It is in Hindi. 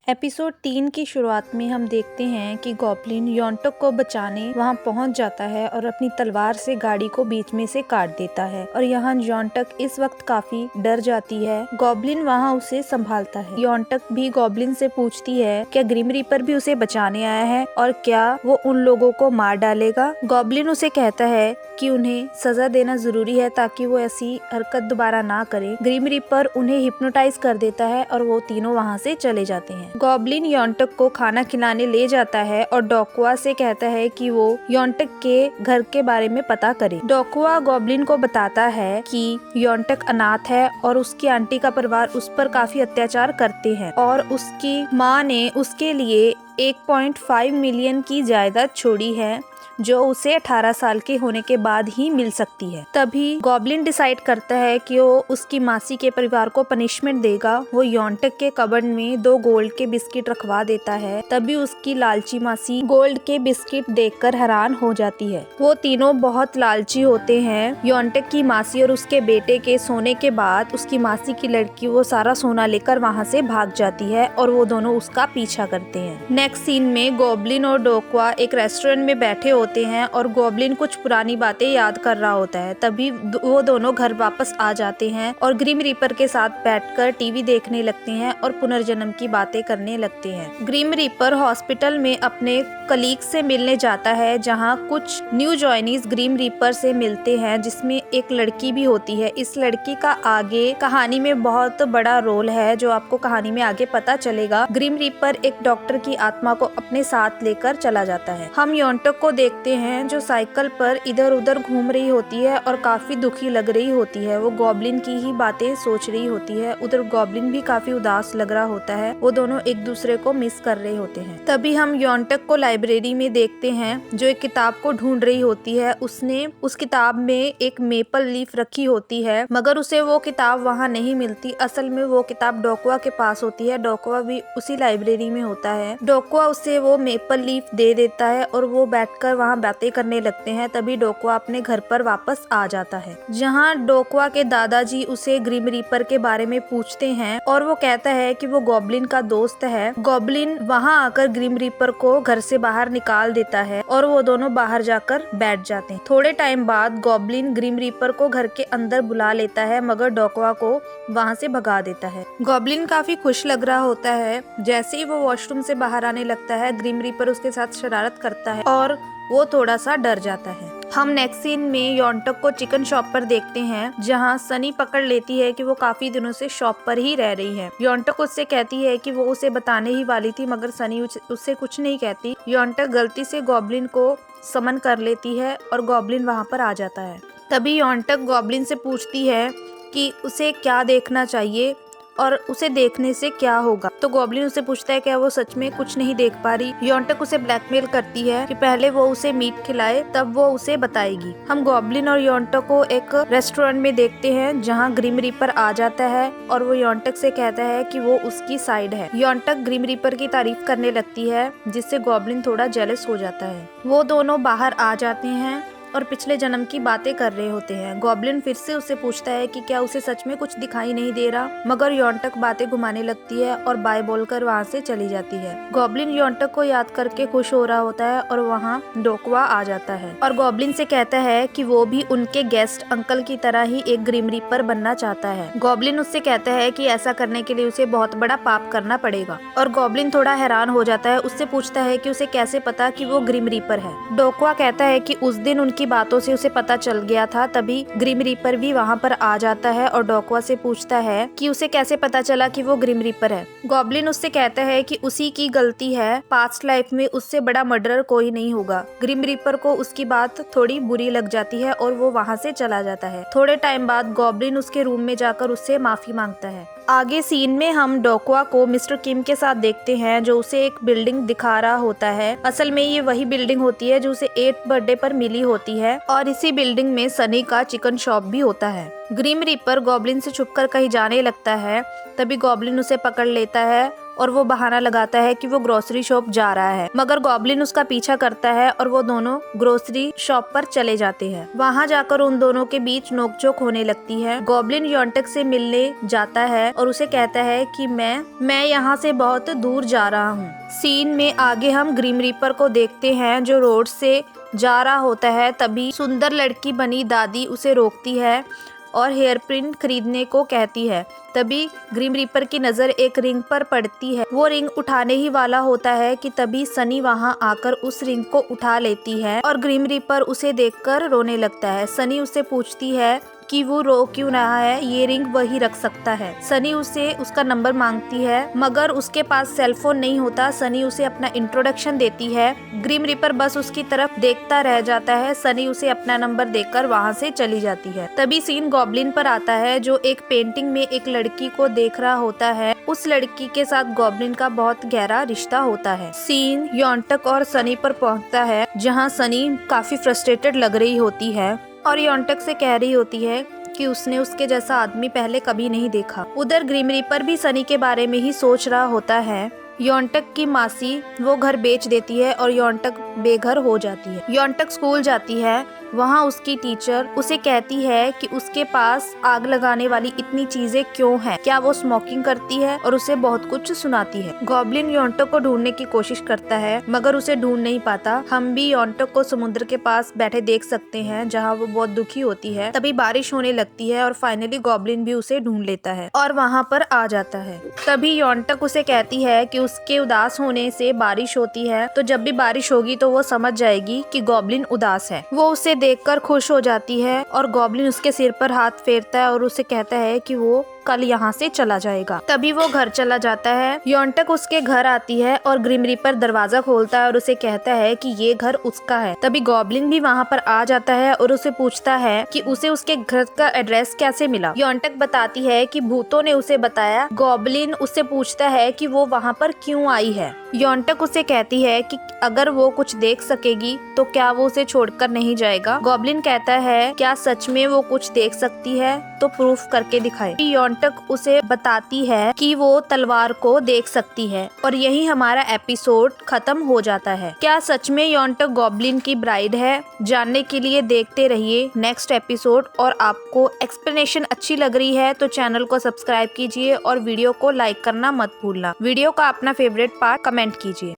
एपिसोड 3 की शुरुआत में हम देखते हैं कि गॉब्लिन योंटक को बचाने वहां पहुंच जाता है और अपनी तलवार से गाड़ी को बीच में से काट देता है और यहाँ योंटक इस वक्त काफी डर जाती है। गॉब्लिन वहां उसे संभालता है। योंटक भी गॉब्लिन से पूछती है क्या ग्रिम रीपर भी उसे बचाने आया है और क्या वो उन लोगों को मार डालेगा। गॉब्लिन उसे कहता है कि उन्हें सजा देना जरूरी है ताकि वो ऐसी हरकत दोबारा ना करे। ग्रिम रीपर उन्हें हिप्नोटाइज कर देता है और वो तीनों वहाँ से चले जाते हैं। गॉब्लिन योंटक को खाना खिलाने ले जाता है और डोक्वा से कहता है कि वो योंटक के घर के बारे में पता करे। डोक्वा गॉब्लिन को बताता है कि योंटक अनाथ है और उसकी आंटी का परिवार उस पर काफी अत्याचार करते हैं और उसकी माँ ने उसके लिए 1.5 मिलियन की जायदाद छोड़ी है जो उसे 18 साल के होने के बाद ही मिल सकती है। तभी गॉब्लिन डिसाइड करता है कि वो उसकी मासी के परिवार को पनिशमेंट देगा। वो योंटक के कबर्ड में 2 गोल्ड के बिस्किट रखवा देता है। तभी उसकी लालची मासी गोल्ड के बिस्किट देखकर हैरान हो जाती है। वो तीनों बहुत लालची होते हैं। योंटक की मासी और उसके बेटे के सोने के बाद उसकी मासी की लड़की वो सारा सोना लेकर वहाँ से भाग जाती है और वो दोनों उसका पीछा करते हैं। नेक्स्ट सीन में गॉब्लिन और डोक्वा एक रेस्टोरेंट में बैठे होते हैं और गॉब्लिन कुछ पुरानी बातें याद कर रहा होता है। तभी वो दोनों घर वापस आ जाते हैं और ग्रिम रीपर के साथ बैठकर टीवी देखने लगते हैं और पुनर्जन्म की बातें करने लगते हैं। ग्रिम रीपर हॉस्पिटल में अपने कलीग से मिलने जाता है जहां कुछ न्यू जॉइनीज ग्रिम रीपर से मिलते हैं जिसमें एक लड़की भी होती है। इस लड़की का आगे कहानी में बहुत बड़ा रोल है जो आपको कहानी में आगे पता चलेगा। ग्रिम रीपर एक डॉक्टर की आत्मा को अपने साथ लेकर चला जाता है। हम योंटक को देखते हैं जो साइकिल पर इधर उधर घूम रही होती है और काफी दुखी लग रही होती है। वो गॉब्लिन की ही बातें सोच रही होती है। उधर गॉब्लिन भी काफी उदास लग रहा होता है। वो दोनों एक दूसरे को मिस कर रहे होते हैं। तभी हम योंटक को लाइब्रेरी में देखते हैं जो एक किताब को ढूंढ रही होती है। उसने उस किताब में एक मेपल लीफ रखी होती है मगर उसे वो किताब वहाँ नहीं मिलती। असल में वो किताब डोक्वा के पास होती है। डोक्वा भी उसी लाइब्रेरी में होता है। डोक्वा उसे वो मेपल लीफ दे देता है और वो बैठकर वहाँ बातें करने लगते हैं। तभी डोक्वा अपने घर पर वापस आ जाता है जहाँ डोक्वा के दादाजी उसे ग्रिम रीपर के बारे में पूछते हैं और वो कहता है कि वो गॉब्लिन का दोस्त है। गॉब्लिन वहाँ आकर ग्रिम रीपर को घर से बाहर निकाल देता है और वो दोनों बाहर जाकर बैठ जाते हैं। थोड़े टाइम बाद गॉब्लिन ग्रिम रीपर को घर के अंदर बुला लेता है मगर डोक्वा को वहाँ से भगा देता है। गॉब्लिन काफी खुश लग रहा होता है। जैसे ही वो वॉशरूम से बाहर आने लगता है ग्रिम रीपर उसके साथ शरारत करता है और वो थोड़ा सा डर जाता है। हम नेक्स्ट सीन में योंटक को चिकन शॉप पर देखते हैं जहां सनी पकड़ लेती है कि वो काफी दिनों से शॉप पर ही रह रही है। योंटक उससे कहती है कि वो उसे बताने ही वाली थी मगर सनी उससे कुछ नहीं कहती। योंटक गलती से गॉब्लिन को समन कर लेती है और गॉब्लिन वहां पर आ जाता है। तभी योंटक गॉब्लिन से पूछती है कि उसे क्या देखना चाहिए और उसे देखने से क्या होगा। तो गॉब्लिन उसे पूछता है क्या वो सच में कुछ नहीं देख पा रही। योंटक उसे ब्लैकमेल करती है कि पहले वो उसे मीट खिलाए तब वो उसे बताएगी। हम गॉब्लिन और योंटक को एक रेस्टोरेंट में देखते हैं जहां ग्रिम रीपर आ जाता है और वो योंटक से कहता है कि वो उसकी साइड है। योंटक ग्रिम रीपर की तारीफ करने लगती है जिससे गॉब्लिन थोड़ा जेलस हो जाता है। वो दोनों बाहर आ जाते हैं और पिछले जन्म की बातें कर रहे होते हैं। गॉब्लिन फिर से उससे पूछता है कि क्या उसे सच में कुछ दिखाई नहीं दे रहा मगर योंटक बातें घुमाने लगती है और बाय बोलकर वहाँ से चली जाती है। गॉब्लिन योंटक को याद करके खुश हो रहा होता है और वहाँ डोक्वा आ जाता है और गॉब्लिन से कहता है कि वो भी उनके गेस्ट अंकल की तरह ही एक ग्रिम रीपर बनना चाहता है। गॉब्लिन उससे कहता है कि ऐसा करने के लिए उसे बहुत बड़ा पाप करना पड़ेगा और गॉब्लिन थोड़ा हैरान हो जाता है। उससे पूछता है कि उसे कैसे पता कि वो ग्रिम रीपर है। डोक्वा कहता है कि उस दिन उनकी बातों से उसे पता चल गया था। तभी ग्रिम रीपर भी वहाँ पर आ जाता है और डोक्वा से पूछता है कि उसे कैसे पता चला कि वो ग्रिम रीपर है। गॉब्लिन उससे कहता है कि उसी की गलती है। पास्ट लाइफ में उससे बड़ा मर्डरर कोई नहीं होगा। ग्रिम रीपर को उसकी बात थोड़ी बुरी लग जाती है और वो वहाँ से चला जाता है। थोड़े टाइम बाद गॉब्लिन उसके रूम में जाकर उससे माफी मांगता है। आगे सीन में हम डोक्वा को मिस्टर किम के साथ देखते हैं जो उसे एक बिल्डिंग दिखा रहा होता है। असल में ये वही बिल्डिंग होती है जो उसे 8th बर्थडे पर मिली होती है और इसी बिल्डिंग में सनी का चिकन शॉप भी होता है। ग्रिम रीपर गॉब्लिन से छुपकर कहीं जाने लगता है। तभी गॉब्लिन उसे पकड़ लेता है और वो बहाना लगाता है कि वो ग्रोसरी शॉप जा रहा है, मगर गॉब्लिन उसका पीछा करता है और वो दोनों ग्रोसरी शॉप पर चले जाते हैं। वहाँ जाकर उन दोनों के बीच नोकझोंक होने लगती है। गॉब्लिन योंटक से मिलने जाता है और उसे कहता है कि मैं यहाँ से बहुत दूर जा रहा हूँ। सीन में आगे हम ग्रिम रीपर को देखते हैं जो रोड से जा रहा होता है। तभी सुंदर लड़की बनी दादी उसे रोकती है और हेयर पिन खरीदने को कहती है। तभी ग्रिम रीपर की नज़र एक रिंग पर पड़ती है। वो रिंग उठाने ही वाला होता है कि तभी सनी वहां आकर उस रिंग को उठा लेती है और ग्रिम रीपर उसे देखकर रोने लगता है। सनी उससे पूछती है कि वो रो क्यों रहा है, ये रिंग वही रख सकता है। सनी उसे उसका नंबर मांगती है मगर उसके पास सेलफोन नहीं होता। सनी उसे अपना इंट्रोडक्शन देती है। ग्रिम रीपर बस उसकी तरफ देखता रह जाता है। सनी उसे अपना नंबर देकर वहाँ से चली जाती है। तभी सीन गॉब्लिन पर आता है जो एक पेंटिंग में एक लड़की को देख रहा होता है। उस लड़की के साथ गॉब्लिन का बहुत गहरा रिश्ता होता है। सीन योंटक और सनी पर पहुँचता है जहाँ सनी काफी फ्रस्ट्रेटेड लग रही होती है और योंटक से कह रही होती है कि उसने उसके जैसा आदमी पहले कभी नहीं देखा। उधर ग्रिम रीपर भी सनी के बारे में ही सोच रहा होता है। योंटक की मासी वो घर बेच देती है और योंटक बेघर हो जाती है। योंटक स्कूल जाती है। वहाँ उसकी टीचर उसे कहती है कि उसके पास आग लगाने वाली इतनी चीजें क्यों हैं? क्या वो स्मोकिंग करती है? और उसे बहुत कुछ सुनाती है। गॉब्लिन योंटक को ढूंढने की कोशिश करता है मगर उसे ढूंढ नहीं पाता। हम भी योंटक को समुद्र के पास बैठे देख सकते हैं जहाँ वो बहुत दुखी होती है। तभी बारिश होने लगती है और फाइनली गॉब्लिन भी उसे ढूंढ लेता है और वहाँ पर आ जाता है। तभी योंटक उसे कहती है कि उसके उदास होने से बारिश होती है, तो जब भी बारिश होगी तो वो समझ जाएगी कि गॉब्लिन उदास है। वो उसे देखकर खुश हो जाती है और गॉब्लिन उसके सिर पर हाथ फेरता है और उसे कहता है कि वो कल यहाँ से चला जाएगा। तभी वो घर चला जाता है। योंटक उसके घर आती है और ग्रिम रीपर दरवाजा खोलता है और उसे कहता है कि ये घर उसका है। तभी गॉब्लिन भी वहाँ पर आ जाता है और उसे पूछता है कि उसे उसके घर का एड्रेस कैसे मिला। योंटक बताती है कि भूतों ने उसे बताया। गॉब्लिन उससे पूछता है कि वो वहाँ पर क्यों आई है। योंटक उसे कहती है कि अगर वो कुछ देख सकेगी तो क्या वो उसे छोड़कर नहीं जाएगा। गॉब्लिन कहता है क्या सच में वो कुछ देख सकती है तो प्रूफ करके दिखाए। योंटक उसे बताती है कि वो तलवार को देख सकती है और यही हमारा एपिसोड खत्म हो जाता है। क्या सच में योंटक गॉब्लिन की ब्राइड है? जानने के लिए देखते रहिए नेक्स्ट एपिसोड। और आपको एक्सप्लेनेशन अच्छी लग रही है तो चैनल को सब्सक्राइब कीजिए और वीडियो को लाइक करना मत भूलना। वीडियो का अपना फेवरेट पार्ट कमेंट कीजिए।